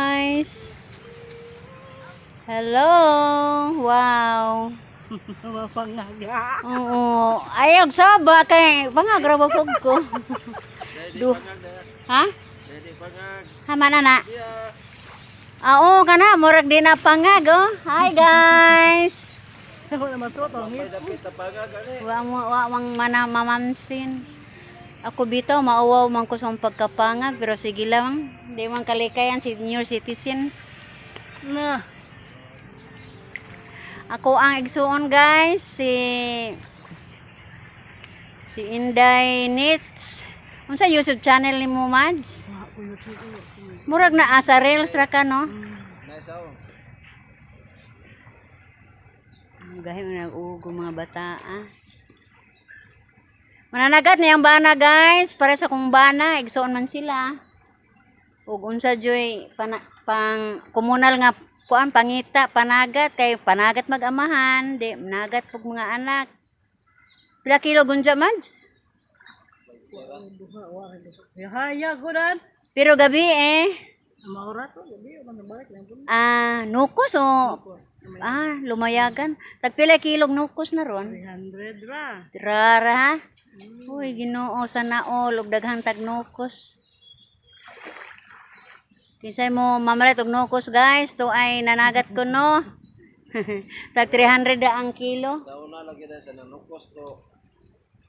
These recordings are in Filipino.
guys. Hello. Wow. Mapangaga. Oo. Ayog saba kay pangagra ba pug ko. Duh. Ha? Hamana na. Oo kana murag di na pangag oh. Hi guys. Wala masuot ang Wa mana mamansin. Ako bitaw mauwaw man ko sa pagkapangag pero sige lang. Di man kalikayan senior citizens. na. Ako ang igsuon guys si Inday Nits. Unsa YouTube channel nimo Mads? Murag na asa reels ra ka no? Gahi na ugo mga bata Mananagat niyang bana guys, para sa kong bana, igsuon man sila. Ug unsa joy pang komunal nga kuan pangita panagat kay panagat mag-amahan, di managat pug mga anak. Pila kilo gunja Mads? Haya gudan. Pero gabi Maura to gabi man balik lang pun. nukos o lumayagan. Tagpila kilog nukos na ron? 300 ra. Rara. Uy, Ginoo sana all ug daghang tag nukos. Kinsay mo mamalit og nukos guys, to ay nanagat ko no. Tag 300 da ang kilo. Sa una lagi na sa nanukos to.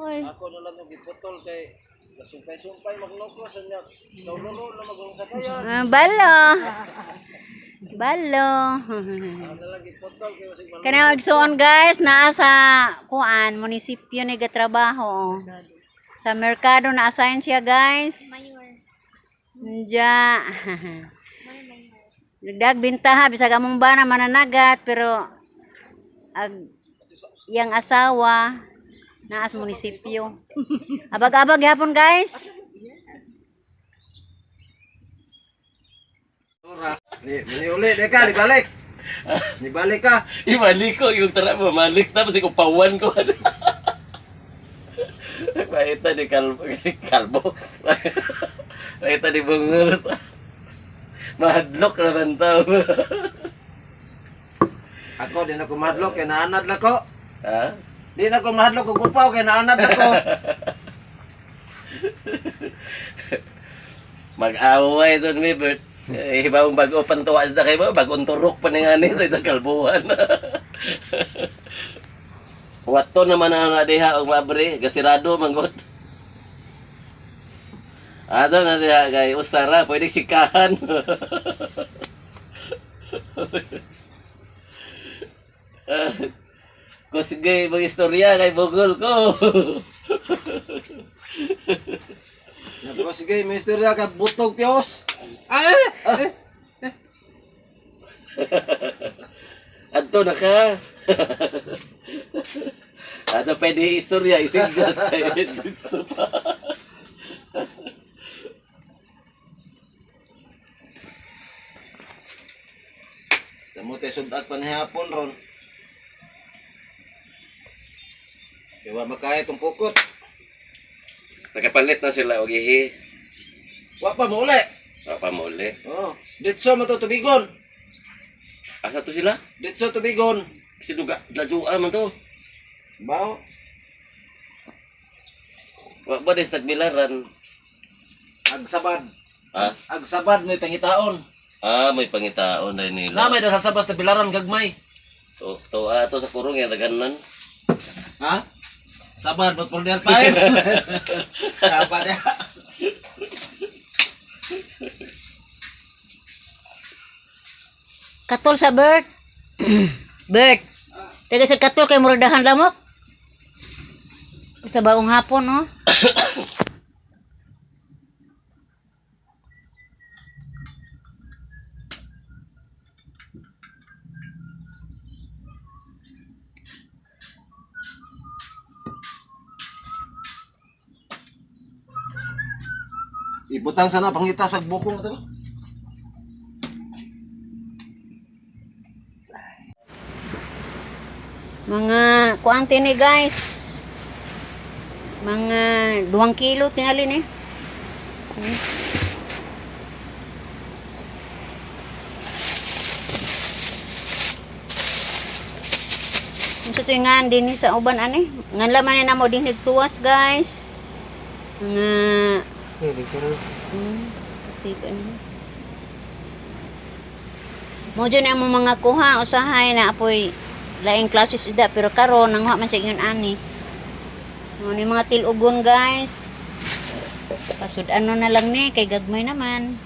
Uy. Ako na lang yung giputol kay nasumpay-sumpay magnukos niya. Naununo na magong sakayan. Balo. Balo. Na lang giputol kay wasig man. Kana igsuon guys, naa sa kuan munisipyo ni gatrabaho. Sa merkado na assign siya guys. Nja. Nagdag bintaha bisag among bana mananagat pero yang asawa naa sa munisipyo. Abag-abag yapon guys. Ni uli deka dibalik. Nibalik ka. Ibalik ko yung tara mamalik tapos ikupawan ko. Paita di kalbo. Paita di bungur. Mahadlok naman tao. Ako din ako madlok kay naanad na ko. Ha? Di na ko mahadlok og upaw kay naanad na ko. Mag-away sa mi Bert. Ibang bago pantuwas na kayo, bagong turok pa nga sa isang kalbuhan. Wato naman ang nadiha og mabre, gasirado manggot. Asa na diha kay usara, pwede sikahan. Kusgay mga istorya kay bugol ko. Nako sige, mister ka butog pios. Adto na ka. Asa pwede istorya, isindas kayo dito pa. Damo tay sudak pa ni hapon ron. Kaya makaya itong pukot. Nakapalit na sila og ihi. Wa pa mo uli. Apa mo ulit? Oh, ditso matutubigon. Asa to sila? Ditso tubigon. Kasi duga, lajuan man to. Bao. Wa ba des nagbilaran? Agsabad. Ha? Agsabad may pangitaon. May pangitaon na nila. Namay dasal sabas na bilaran gagmay. To sa kurong yan, naganan. Ha? Sabad but polder pa. Dapat ya. Katol sa Bert. Bert. Taga sa katol kay murag dahan lamok. Sa baong hapon no. Ibutang sana pangita sa bukong to. Mga kuanti ni guys. Mga 2 kilo tingali ni. Unsa to nga din sa uban ani? Ngan laman na mo din tuwas guys. Nga okay pa ni. Mo dyan ang mga kuha usahay na apoy laing classes isda pero karon nang man siya ingon ani. Mo ni mga tilugon guys. Pasud ano na lang ni kay gagmay naman.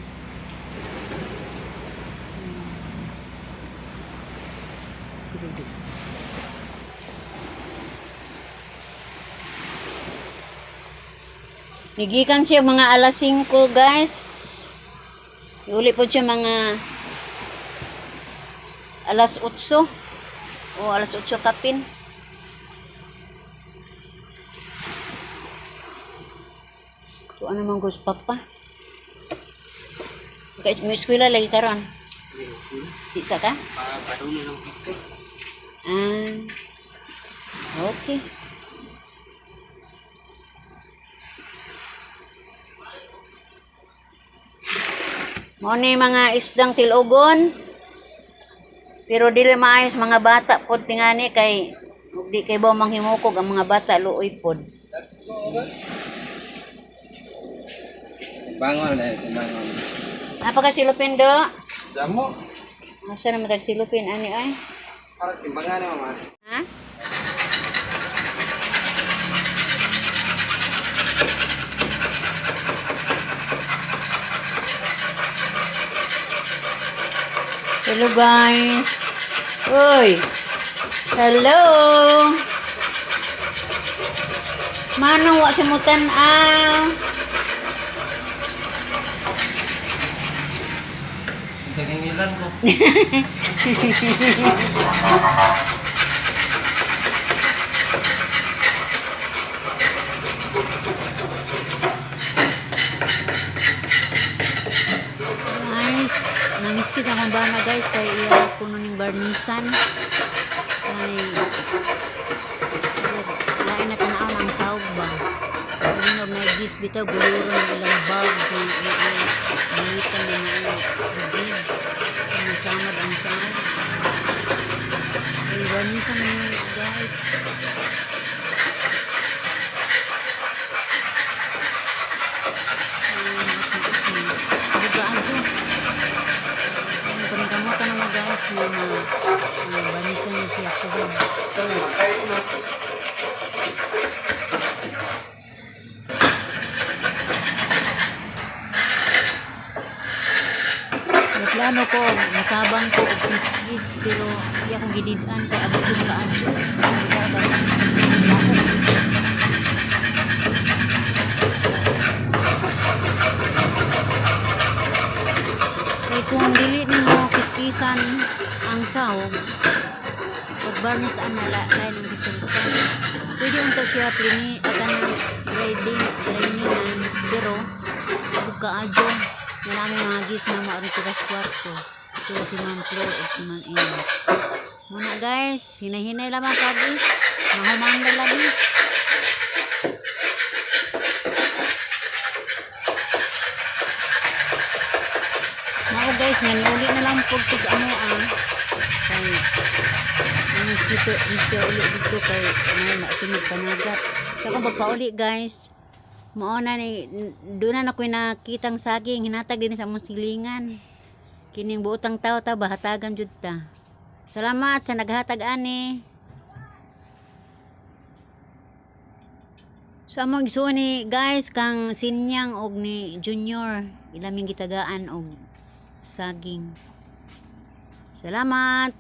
Nigikan siya mga alas 5 guys. Iuli po siya mga alas 8. O alas 8 kapin. So ano man gusto papa? Kaya may eskwela lagi karon. Isa ka? Okay. Mo ni mga isdang tilugon. Pero dili maayos mga bata pod tingani kay di kay ba manghimukog ang mga bata luoy pod. Bangon bangon. Apa ka silupin do? Damo. Asa na matag silupin ani ay? Para timbangan mama. Ha? Hello guys. Uy. Hello. Manong wa simutan Jagingilan ko. Guys, nangis kita akong bana guys kay iya kuno ning barnisan. Kay lain na tanaw ng sahog ba. Inog na gis bitaw guluro ng ilang bag kung malitan na na bibig. Ang samad ang sahog. Ay barnisan na guys. Kamutan naman guys na barnisan niya siya suhod. Plano ko, matabang ko og kiskis pero iya kong gidid-an kay abot yung kaan ko. Kaya kung dili nimo kiskisan ang sahog, pag-barnis ang lain ng resulta. Pwede unta siya drainingan, pero kaadyo na namin mga gis na maaritikas kwarto. Ito si Ma'am Flor at si Ma'am Ina. Muna guys, hinay-hinay lamang kagi. Mahumanda lagi. Mao guys, maniuli na lang po sa ano kay ang Mr. Uli dito kay nakinig panagat. Sa kung pagpauli guys, mauna ni doon na ako'y nakitang saging hinatag din sa among silingan. Kining buotang tao ta bahatagan jud ta. Salamat sa naghatag ani. Sa among igsuon ni guys kang Sinyang og ni Junior ilaming gitagaan og saging. Salamat.